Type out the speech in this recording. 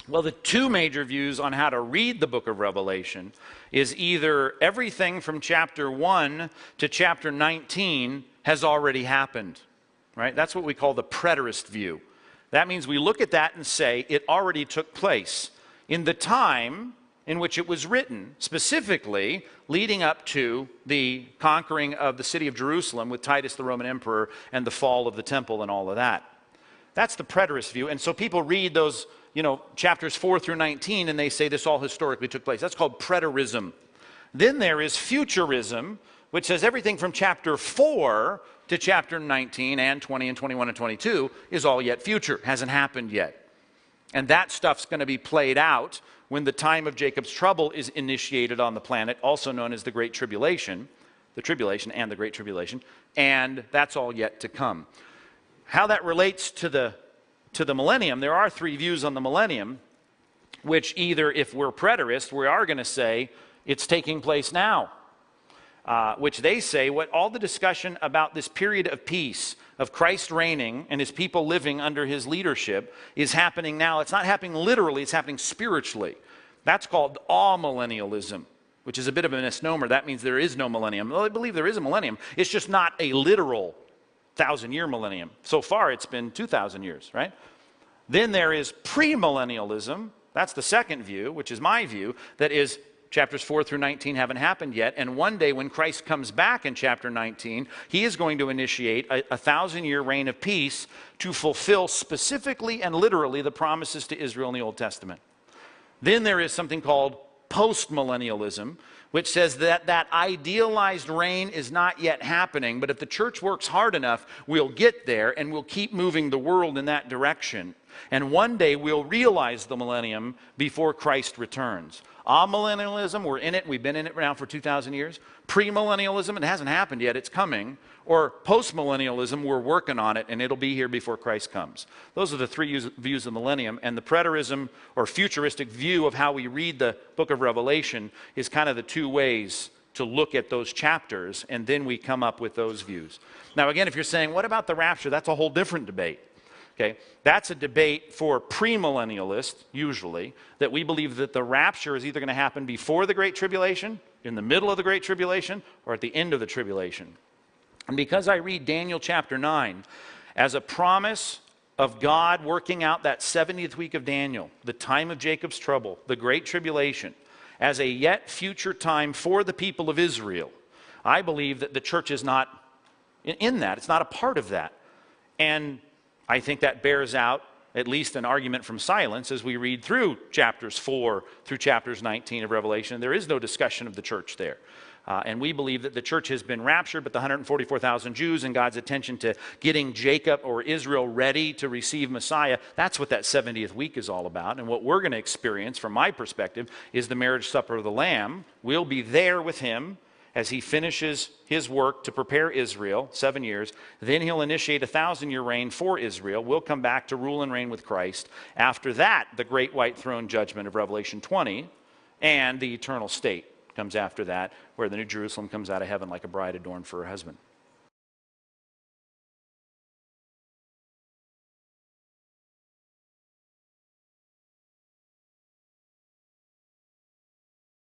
Well, the two major views on how to read the book of Revelation is either everything from chapter 1 to chapter 19 has already happened, right? That's what we call the preterist view. That means we look at that and say it already took place in the time in which it was written, specifically leading up to the conquering of the city of Jerusalem with Titus the Roman emperor and the fall of the temple and all of that. That's the preterist view. And so people read those, chapters 4 through 19, and they say this all historically took place. That's called preterism. Then there is futurism, which says everything from chapter 4 to chapter 19 and 20 and 21 and 22 is all yet future, hasn't happened yet. And that stuff's going to be played out when the time of Jacob's trouble is initiated on the planet, also known as the Great Tribulation, the Tribulation and the Great Tribulation, and that's all yet to come. How that relates to the millennium, there are three views on the millennium, which either, if we're preterist, we are going to say it's taking place now, which they say what all the discussion about this period of peace, of Christ reigning and his people living under his leadership is happening now. It's not happening literally, it's happening spiritually. That's called amillennialism, which is a bit of a misnomer. That means there is no millennium. Well, I believe there is a millennium. It's just not a literal 1,000-year millennium. So far, it's been 2,000 years, right? Then there is premillennialism. That's the second view, which is my view, that is chapters 4 through 19 haven't happened yet, and one day when Christ comes back in chapter 19, he is going to initiate a 1,000-year reign of peace to fulfill specifically and literally the promises to Israel in the Old Testament. Then there is something called postmillennialism, which says that that idealized reign is not yet happening, but if the church works hard enough, we'll get there and we'll keep moving the world in that direction. And one day we'll realize the millennium before Christ returns. Amillennialism, we're in it, we've been in it now for 2,000 years. Premillennialism, it hasn't happened yet, it's coming. Or postmillennialism, we're working on it and it'll be here before Christ comes. Those are the three views of the millennium, and the preterism or futuristic view of how we read the book of Revelation is kind of the two ways to look at those chapters, and then we come up with those views. Now again, if you're saying, what about the rapture? That's a whole different debate. Okay, that's a debate for premillennialists, usually, that we believe that the rapture is either going to happen before the Great Tribulation, in the middle of the Great Tribulation, or at the end of the tribulation. And because I read Daniel chapter 9 as a promise of God working out that 70th week of Daniel, the time of Jacob's trouble, the Great Tribulation, as a yet future time for the people of Israel, I believe that the church is not in that. It's not a part of that. And I think that bears out at least an argument from silence as we read through chapters 4 through chapters 19 of Revelation. There is no discussion of the church there. And we believe that the church has been raptured, but the 144,000 Jews and God's attention to getting Jacob or Israel ready to receive Messiah, that's what that 70th week is all about. And what we're going to experience, from my perspective, is the marriage supper of the Lamb. We'll be there with him as he finishes his work to prepare Israel, 7 years. Then he'll initiate a 1,000-year reign for Israel. We'll come back to rule and reign with Christ. After that, the great white throne judgment of Revelation 20 and the eternal state comes after that, where the New Jerusalem comes out of heaven like a bride adorned for her husband.